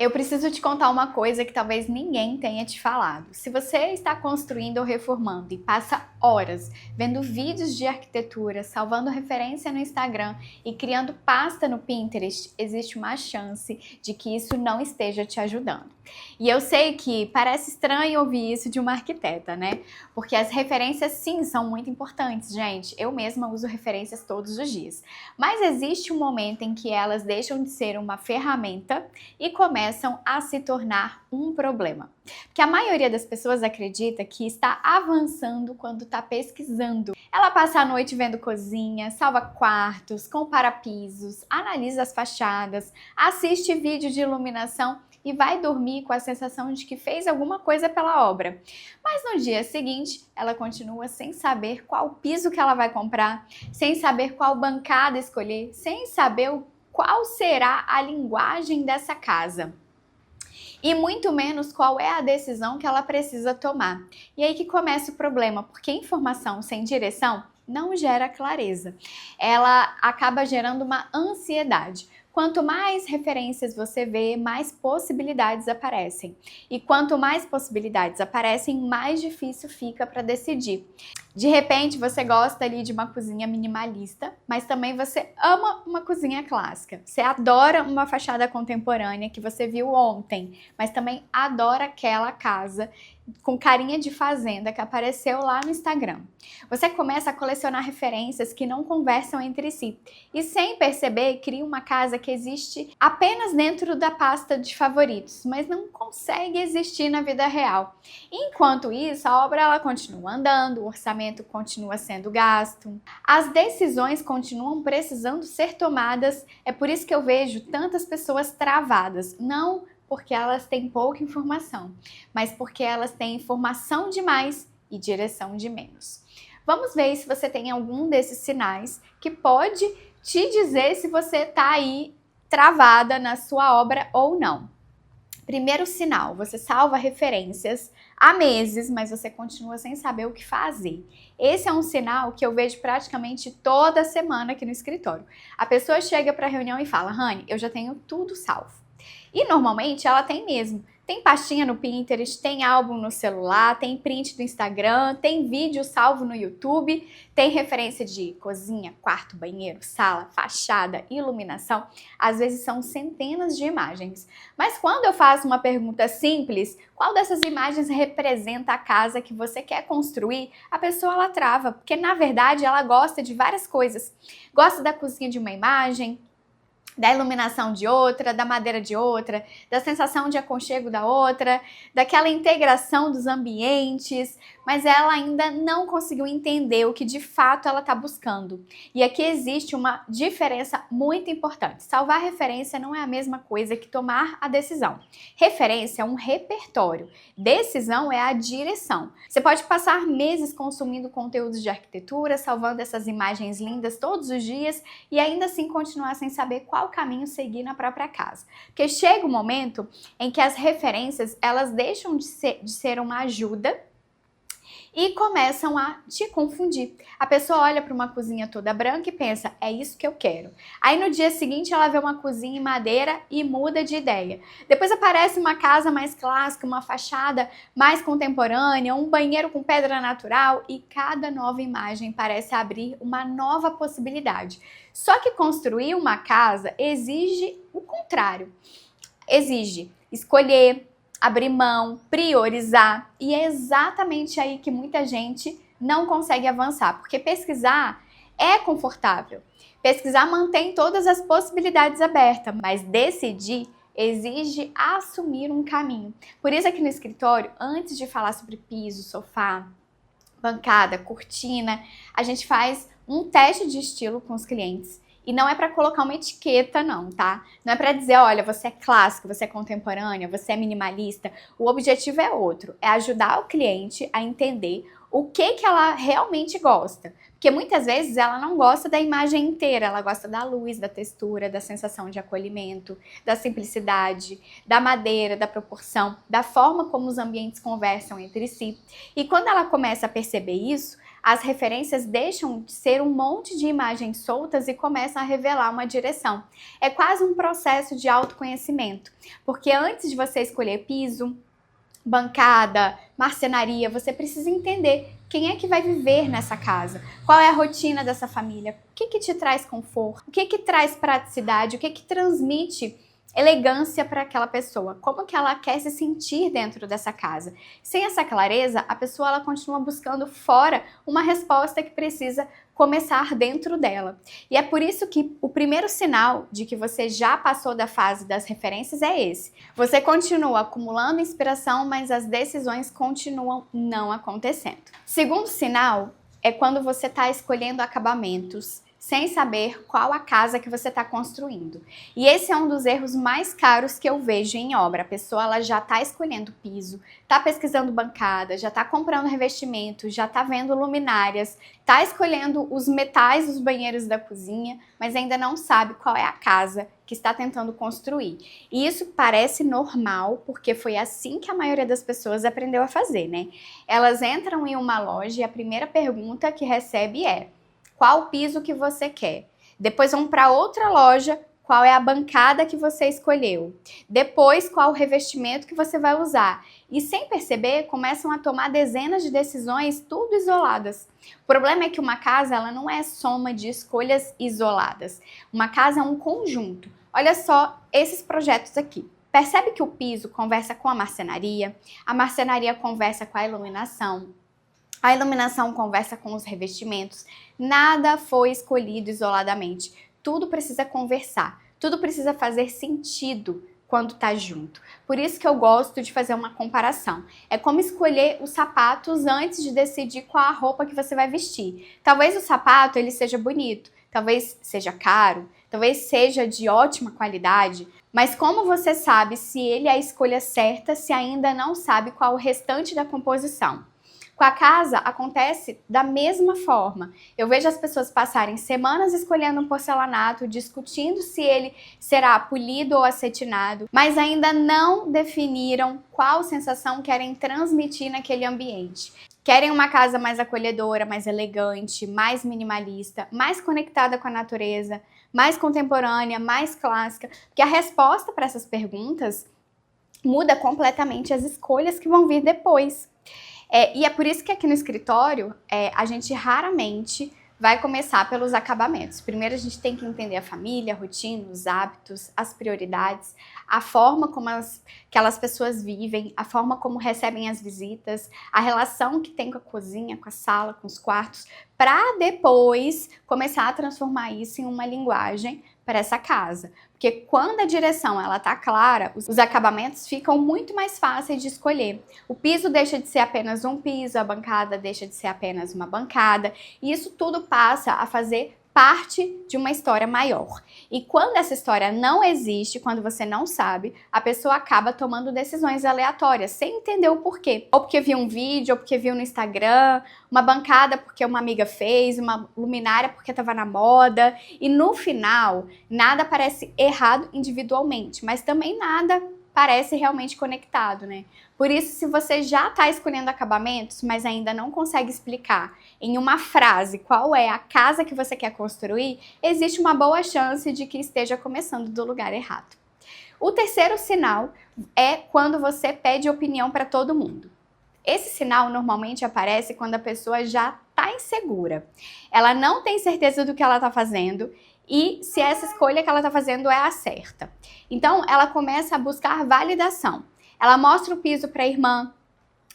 Eu preciso te contar uma coisa que talvez ninguém tenha te falado. Se você está construindo ou reformando e passa horas vendo vídeos de arquitetura, salvando referência no Instagram e criando pasta no Pinterest, existe uma chance de que isso não esteja te ajudando. E eu sei que parece estranho ouvir isso de uma arquiteta, né? Porque as referências sim são muito importantes, gente. Eu mesma uso referências todos os dias. Mas existe um momento em que elas deixam de ser uma ferramenta e começam a se tornar um problema. Porque a maioria das pessoas acredita que está avançando quando está pesquisando. Ela passa a noite vendo cozinha, salva quartos, compara pisos, analisa as fachadas, assiste vídeo de iluminação e vai dormir com a sensação de que fez alguma coisa pela obra. Mas no dia seguinte, ela continua sem saber qual piso que ela vai comprar, sem saber qual bancada escolher, sem saber qual será a linguagem dessa casa. E muito menos qual é a decisão que ela precisa tomar. E aí que começa o problema, porque informação sem direção não gera clareza. Ela acaba gerando uma ansiedade. Quanto mais referências você vê, mais possibilidades aparecem. E quanto mais possibilidades aparecem, mais difícil fica para decidir. De repente, você gosta ali de uma cozinha minimalista, mas também você ama uma cozinha clássica. Você adora uma fachada contemporânea que você viu ontem, mas também adora aquela casa com carinha de fazenda que apareceu lá no Instagram. Você começa a colecionar referências que não conversam entre si e, sem perceber, cria uma casa que existe apenas dentro da pasta de favoritos, mas não consegue existir na vida real. Enquanto isso, a obra ela continua andando, o orçamento continua sendo gasto, as decisões continuam precisando ser tomadas. É por isso que eu vejo tantas pessoas travadas, não porque elas têm pouca informação, mas porque elas têm informação demais e direção de menos. Vamos ver se você tem algum desses sinais que pode te dizer se você está aí travada na sua obra ou não. Primeiro sinal, você salva referências há meses, mas você continua sem saber o que fazer. Esse é um sinal que eu vejo praticamente toda semana aqui no escritório. A pessoa chega para a reunião e fala: Rani, eu já tenho tudo salvo. E normalmente ela tem mesmo. Tem pastinha no Pinterest, tem álbum no celular, tem print do Instagram, tem vídeo salvo no YouTube, tem referência de cozinha, quarto, banheiro, sala, fachada, iluminação. Às vezes são centenas de imagens. Mas quando eu faço uma pergunta simples, qual dessas imagens representa a casa que você quer construir, a pessoa ela trava, porque na verdade ela gosta de várias coisas. Gosta da cozinha de uma imagem, da iluminação de outra, da madeira de outra, da sensação de aconchego da outra, daquela integração dos ambientes, mas ela ainda não conseguiu entender o que de fato ela está buscando. E aqui existe uma diferença muito importante. Salvar referência não é a mesma coisa que tomar a decisão. Referência é um repertório, decisão é a direção. Você pode passar meses consumindo conteúdos de arquitetura, salvando essas imagens lindas todos os dias e ainda assim continuar sem saber qual caminho seguir na própria casa. Porque chega um momento em que as referências elas deixam de ser uma ajuda e começam a te confundir. A pessoa olha para uma cozinha toda branca e pensa, é isso que eu quero. Aí no dia seguinte ela vê uma cozinha em madeira e muda de ideia. Depois aparece uma casa mais clássica, uma fachada mais contemporânea, um banheiro com pedra natural e cada nova imagem parece abrir uma nova possibilidade. Só que construir uma casa exige o contrário. Exige escolher, abrir mão, priorizar, e é exatamente aí que muita gente não consegue avançar, porque pesquisar é confortável, pesquisar mantém todas as possibilidades abertas, mas decidir exige assumir um caminho. Por isso aqui no escritório, antes de falar sobre piso, sofá, bancada, cortina, a gente faz um teste de estilo com os clientes. E não é para colocar uma etiqueta não, tá? Não é para dizer, olha, você é clássica, você é contemporânea, você é minimalista. O objetivo é outro, é ajudar o cliente a entender o que ela realmente gosta. Porque muitas vezes ela não gosta da imagem inteira, ela gosta da luz, da textura, da sensação de acolhimento, da simplicidade, da madeira, da proporção, da forma como os ambientes conversam entre si. E quando ela começa a perceber isso, as referências deixam de ser um monte de imagens soltas e começam a revelar uma direção. É quase um processo de autoconhecimento, porque antes de você escolher piso, bancada, marcenaria, você precisa entender quem é que vai viver nessa casa, qual é a rotina dessa família, o que te traz conforto, o que traz praticidade, o que transmite elegância para aquela pessoa, como que ela quer se sentir dentro dessa casa. Sem essa clareza, a pessoa ela continua buscando fora uma resposta que precisa começar dentro dela. E é por isso que o primeiro sinal de que você já passou da fase das referências é esse. Você continua acumulando inspiração, mas as decisões continuam não acontecendo. Segundo sinal é quando você está escolhendo acabamentos sem saber qual a casa que você está construindo. E esse é um dos erros mais caros que eu vejo em obra. A pessoa ela já está escolhendo piso, está pesquisando bancada, já está comprando revestimento, já está vendo luminárias, está escolhendo os metais dos banheiros da cozinha, mas ainda não sabe qual é a casa que está tentando construir. E isso parece normal, porque foi assim que a maioria das pessoas aprendeu a fazer, né? Elas entram em uma loja e a primeira pergunta que recebe é: qual piso que você quer? Depois vão para outra loja, qual é a bancada que você escolheu? Depois, qual o revestimento que você vai usar? E sem perceber, começam a tomar dezenas de decisões, tudo isoladas. O problema é que uma casa ela não é soma de escolhas isoladas. Uma casa é um conjunto. Olha só esses projetos aqui. Percebe que o piso conversa com a marcenaria conversa com a iluminação conversa com os revestimentos. Nada foi escolhido isoladamente. Tudo precisa conversar. Tudo precisa fazer sentido quando tá junto. Por isso que eu gosto de fazer uma comparação. É como escolher os sapatos antes de decidir qual a roupa que você vai vestir. Talvez o sapato ele seja bonito, talvez seja caro, talvez seja de ótima qualidade, mas como você sabe se ele é a escolha certa se ainda não sabe qual o restante da composição? Com a casa, acontece da mesma forma. Eu vejo as pessoas passarem semanas escolhendo um porcelanato, discutindo se ele será polido ou acetinado, mas ainda não definiram qual sensação querem transmitir naquele ambiente. Querem uma casa mais acolhedora, mais elegante, mais minimalista, mais conectada com a natureza, mais contemporânea, mais clássica, porque a resposta para essas perguntas muda completamente as escolhas que vão vir depois. E é por isso que aqui no escritório a gente raramente vai começar pelos acabamentos. Primeiro a gente tem que entender a família, a rotina, os hábitos, as prioridades, a forma como aquelas pessoas vivem, a forma como recebem as visitas, a relação que tem com a cozinha, com a sala, com os quartos, para depois começar a transformar isso em uma linguagem para essa casa. Porque quando a direção ela tá clara, os acabamentos ficam muito mais fáceis de escolher. O piso deixa de ser apenas um piso, a bancada deixa de ser apenas uma bancada, e isso tudo passa a fazer parte de uma história maior. E quando essa história não existe, quando você não sabe, a pessoa acaba tomando decisões aleatórias, sem entender o porquê. Ou porque viu um vídeo, ou porque viu no Instagram, uma bancada porque uma amiga fez, uma luminária porque estava na moda. E no final, nada parece errado individualmente, mas também nada parece realmente conectado, né? Por isso, se você já está escolhendo acabamentos, mas ainda não consegue explicar em uma frase qual é a casa que você quer construir, existe uma boa chance de que esteja começando do lugar errado. O terceiro sinal é quando você pede opinião para todo mundo. Esse sinal normalmente aparece quando a pessoa já está insegura. Ela não tem certeza do que ela está fazendo e se essa escolha que ela está fazendo é a certa. Então, ela começa a buscar validação. Ela mostra o piso para a irmã,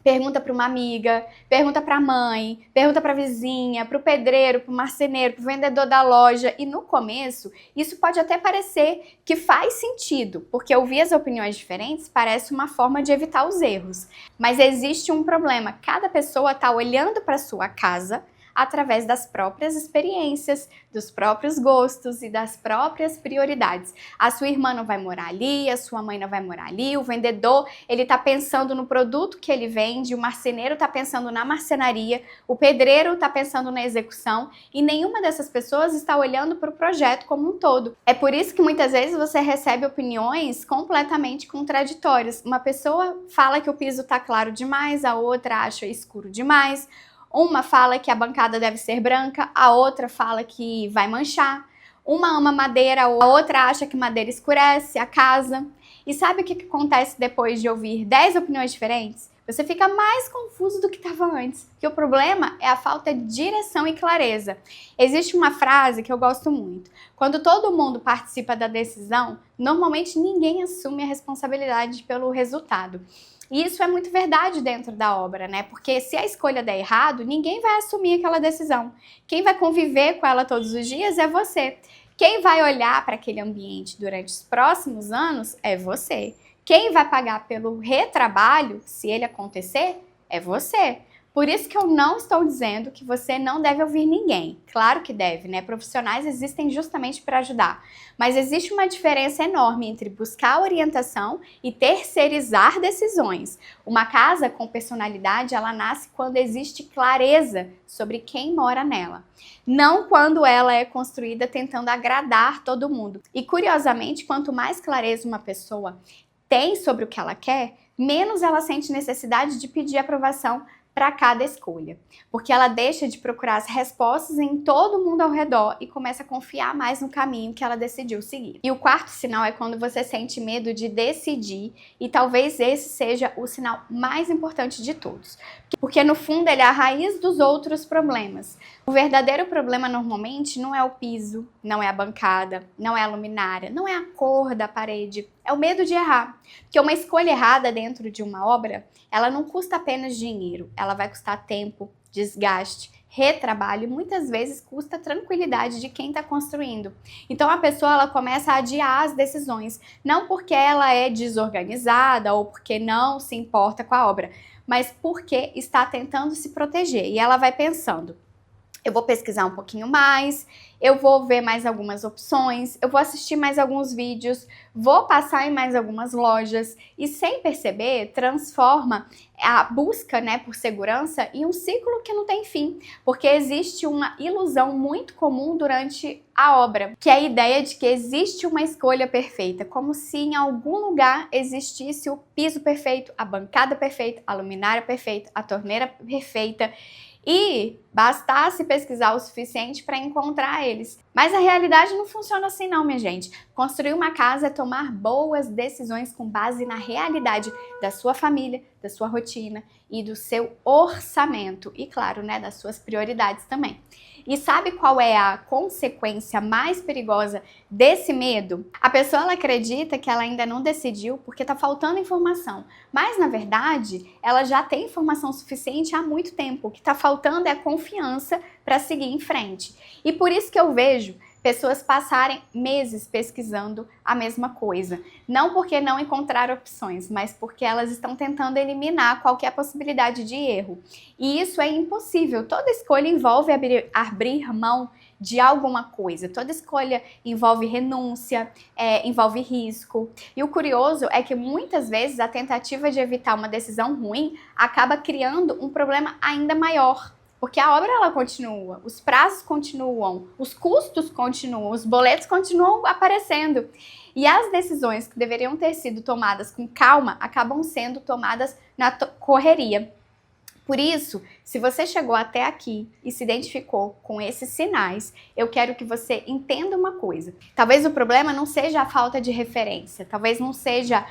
pergunta para uma amiga, pergunta para a mãe, pergunta para a vizinha, para o pedreiro, para o marceneiro, para o vendedor da loja. E no começo, isso pode até parecer que faz sentido, porque ouvir as opiniões diferentes parece uma forma de evitar os erros. Mas existe um problema. Cada pessoa está olhando para a sua casa através das próprias experiências, dos próprios gostos e das próprias prioridades. A sua irmã não vai morar ali, a sua mãe não vai morar ali, o vendedor, ele tá pensando no produto que ele vende, o marceneiro tá pensando na marcenaria, o pedreiro tá pensando na execução e nenhuma dessas pessoas está olhando para o projeto como um todo. É por isso que muitas vezes você recebe opiniões completamente contraditórias. Uma pessoa fala que o piso tá claro demais, a outra acha escuro demais. Uma fala que a bancada deve ser branca, a outra fala que vai manchar. Uma ama madeira, a outra acha que madeira escurece a casa. E sabe o que acontece depois de ouvir 10 opiniões diferentes? Você fica mais confuso do que estava antes. Porque o problema é a falta de direção e clareza. Existe uma frase que eu gosto muito. Quando todo mundo participa da decisão, normalmente ninguém assume a responsabilidade pelo resultado. E isso é muito verdade dentro da obra, né? Porque se a escolha der errado, ninguém vai assumir aquela decisão. Quem vai conviver com ela todos os dias é você. Quem vai olhar para aquele ambiente durante os próximos anos é você. Quem vai pagar pelo retrabalho, se ele acontecer, é você. Por isso que eu não estou dizendo que você não deve ouvir ninguém. Claro que deve, né? Profissionais existem justamente para ajudar. Mas existe uma diferença enorme entre buscar orientação e terceirizar decisões. Uma casa com personalidade, ela nasce quando existe clareza sobre quem mora nela. Não quando ela é construída tentando agradar todo mundo. E curiosamente, quanto mais clareza uma pessoa tem sobre o que ela quer, menos ela sente necessidade de pedir aprovação para cada escolha, porque ela deixa de procurar as respostas em todo mundo ao redor e começa a confiar mais no caminho que ela decidiu seguir. E o quarto sinal é quando você sente medo de decidir, e talvez esse seja o sinal mais importante de todos, porque no fundo ele é a raiz dos outros problemas. O verdadeiro problema normalmente não é o piso, não é a bancada, não é a luminária, não é a cor da parede, é o medo de errar. Porque uma escolha errada dentro de uma obra, ela não custa apenas dinheiro, ela vai custar tempo, desgaste, retrabalho e muitas vezes custa a tranquilidade de quem está construindo. Então a pessoa ela começa a adiar as decisões, não porque ela é desorganizada ou porque não se importa com a obra, mas porque está tentando se proteger. E ela vai pensando: eu vou pesquisar um pouquinho mais, eu vou ver mais algumas opções, eu vou assistir mais alguns vídeos, vou passar em mais algumas lojas e, sem perceber, transforma a busca, né, por segurança em um ciclo que não tem fim, porque existe uma ilusão muito comum durante a obra, que é a ideia de que existe uma escolha perfeita, como se em algum lugar existisse o piso perfeito, a bancada perfeita, a luminária perfeita, a torneira perfeita, e bastasse pesquisar o suficiente para encontrar eles. Mas a realidade não funciona assim não, minha gente. Construir uma casa é tomar boas decisões com base na realidade da sua família, da sua rotina e do seu orçamento. E claro, né, das suas prioridades também. E sabe qual é a consequência mais perigosa desse medo? A pessoa ela acredita que ela ainda não decidiu porque está faltando informação. Mas, na verdade, ela já tem informação suficiente há muito tempo. O que está faltando é a confiança para seguir em frente. E por isso que eu vejo pessoas passarem meses pesquisando a mesma coisa. Não porque não encontraram opções, mas porque elas estão tentando eliminar qualquer possibilidade de erro. E isso é impossível. Toda escolha envolve abrir mão de alguma coisa. Toda escolha envolve renúncia, envolve risco. E o curioso é que muitas vezes a tentativa de evitar uma decisão ruim acaba criando um problema ainda maior. Porque a obra ela continua, os prazos continuam, os custos continuam, os boletos continuam aparecendo. E as decisões que deveriam ter sido tomadas com calma acabam sendo tomadas na correria. Por isso, se você chegou até aqui e se identificou com esses sinais, eu quero que você entenda uma coisa. Talvez o problema não seja a falta de referência, talvez não seja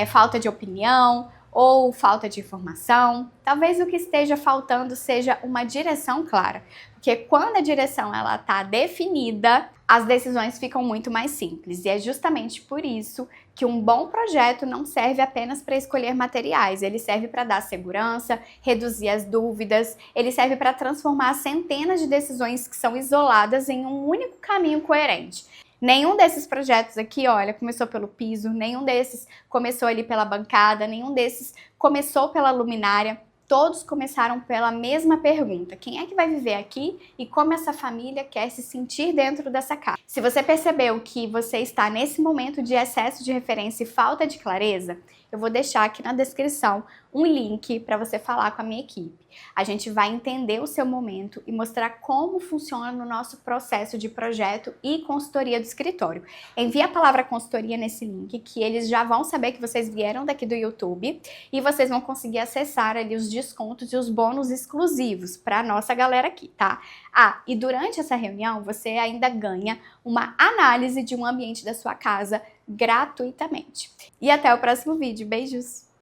falta de opinião ou falta de informação. Talvez o que esteja faltando seja uma direção clara. Porque quando a direção ela está definida, as decisões ficam muito mais simples. E é justamente por isso que um bom projeto não serve apenas para escolher materiais. Ele serve para dar segurança, reduzir as dúvidas, ele serve para transformar centenas de decisões que são isoladas em um único caminho coerente. Nenhum desses projetos aqui, olha, começou pelo piso, nenhum desses começou ali pela bancada, nenhum desses começou pela luminária. Todos começaram pela mesma pergunta: quem é que vai viver aqui e como essa família quer se sentir dentro dessa casa? Se você percebeu que você está nesse momento de excesso de referência e falta de clareza, eu vou deixar aqui na descrição um link para você falar com a minha equipe. A gente vai entender o seu momento e mostrar como funciona no nosso processo de projeto e consultoria do escritório. Envie a palavra consultoria nesse link, que eles já vão saber que vocês vieram daqui do YouTube e vocês vão conseguir acessar ali os descontos e os bônus exclusivos para nossa galera aqui, tá? Ah, e durante essa reunião você ainda ganha uma análise de um ambiente da sua casa gratuitamente. E até o próximo vídeo. Beijos!